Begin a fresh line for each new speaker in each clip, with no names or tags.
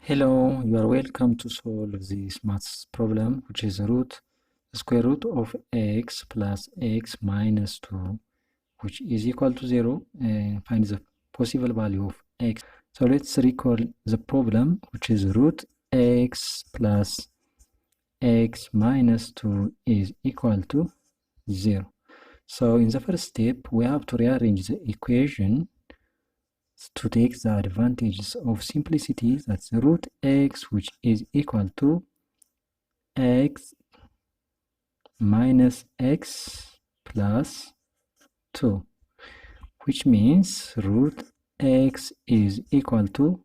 Hello, you are welcome to solve this maths problem, which is the square root of x plus x minus 2, which is equal to 0, and find the possible value of x. So let's recall the problem, which is root x plus x minus 2 is equal to 0. So in the first step, we have to rearrange the equation to take the advantages of simplicity. That's root x, which is equal to x minus x plus 2, which means root x is equal to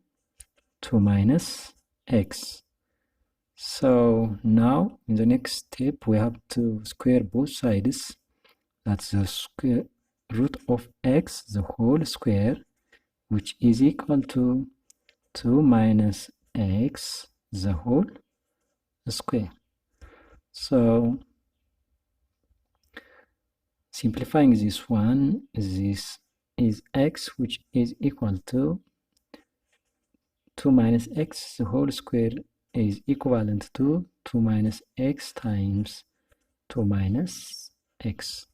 2 minus x. So now in the next step we have to square both sides. That's the square root of x, the whole square, which is equal to 2 minus x, the whole square. So simplifying this one, this is x, which is equal to 2 minus x, the whole square is equivalent to 2 minus x times 2 minus x.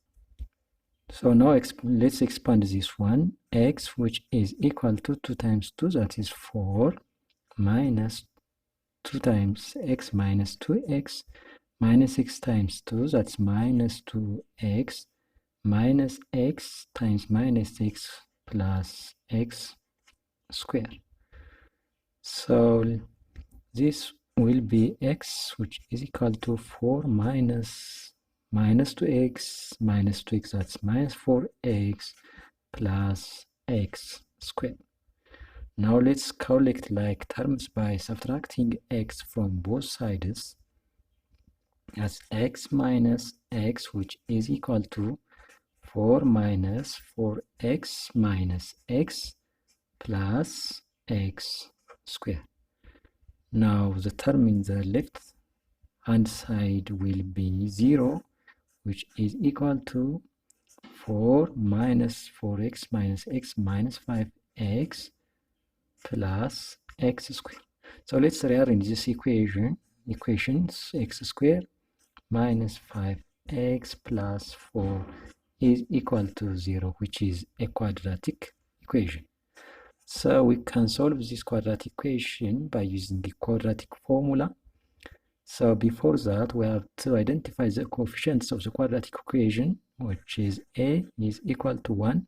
So now let's expand this one. X, which is equal to 2 times 2, that is 4, minus 2 times x minus 2x, minus x times 2, that's minus 2x, minus x times minus x plus x squared. So this will be x, which is equal to 4 minus 2x minus 2x, that's minus 4x plus x squared. Now let's collect like terms by subtracting x from both sides. That's x minus x, which is equal to 4 minus 4x minus x plus x squared. Now the term in the left hand side will be 0, which is equal to 4 minus 4x minus x minus 5x plus x squared. So let's rearrange this equations. X squared minus 5x plus 4 is equal to 0, which is a quadratic equation. So we can solve this quadratic equation by using the quadratic formula. So before that, we have to identify the coefficients of the quadratic equation, which is a is equal to 1,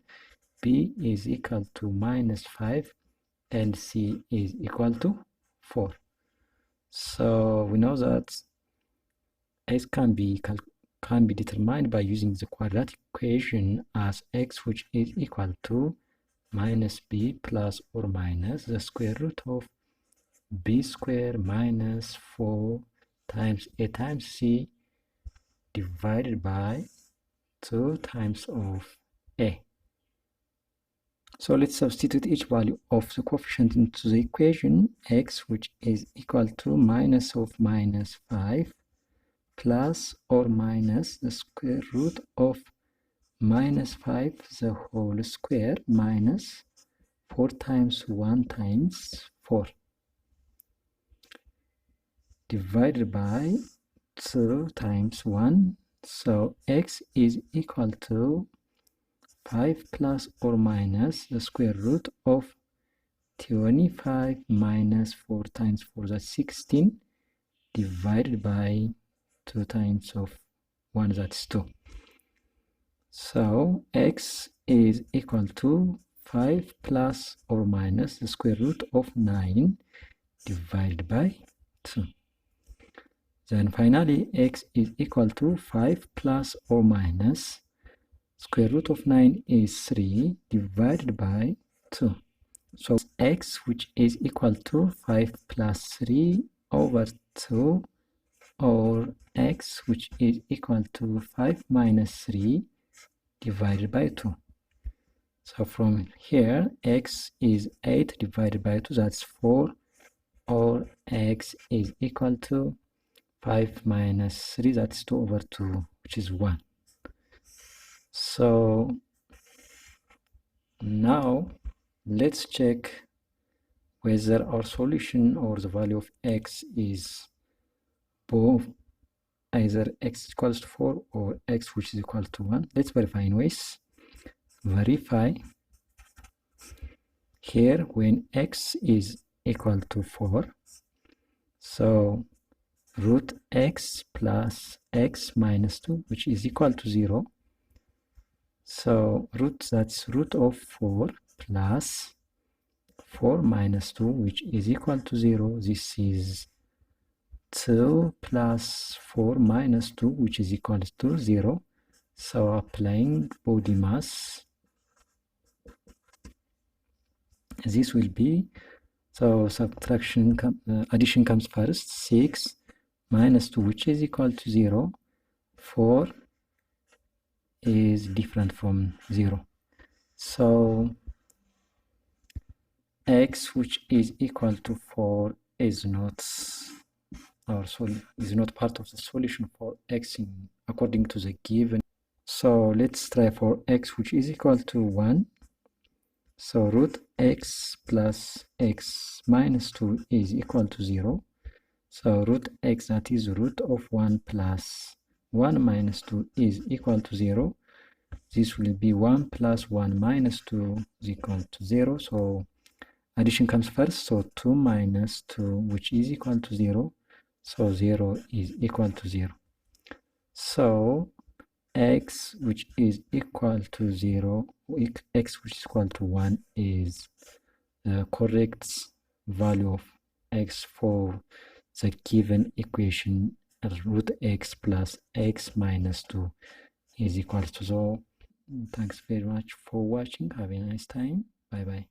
b is equal to minus 5, and c is equal to 4. So we know that x can be determined by using the quadratic equation as x, which is equal to minus b plus or minus the square root of b squared minus 4 times a times c divided by 2 times of a. So let's substitute each value of the coefficient into the equation. X, which is equal to minus of minus 5 plus or minus the square root of minus 5 the whole square minus 4 times 1 times 4 divided by 2 times 1. So x is equal to 5 plus or minus the square root of 25 minus 4 times 4, that's 16, divided by 2 times of 1, that's 2. So x is equal to 5 plus or minus the square root of 9 divided by 2. Then finally, x is equal to 5 plus or minus square root of 9 is 3 divided by 2. So x, which is equal to 5 plus 3 over 2, or x, which is equal to 5 minus 3 divided by 2. So from here, x is 8 divided by 2, that's 4, or x is equal to 5 minus 3, that's 2 over 2, which is 1. So now let's check whether our solution or the value of x is both either x equals to 4 or x which is equal to 1. Let's verify anyways. Verify here when x is equal to 4, so root x plus x minus 2 which is equal to 0. So that's root of 4 plus 4 minus 2 which is equal to 0. This is 2 plus 4 minus 2 which is equal to 0. So applying body mass, this will be, so subtraction, addition comes first. 6 minus 2 which is equal to 0. 4 is different from 0. So x which is equal to 4 is not part of the solution for x according to the given. So let's try for x which is equal to 1. So root x plus x minus 2 is equal to 0. So root x, that is root of 1 plus 1 minus 2 is equal to 0. This will be 1 plus 1 minus 2 is equal to 0. So addition comes first. So 2 minus 2 which is equal to 0. So 0 is equal to 0. So x which is equal to 0, x which is equal to 1 is the correct value of x for the given equation. Root x plus x minus 2 is equal to 0. Thanks very much for watching. Have a nice time. Bye bye.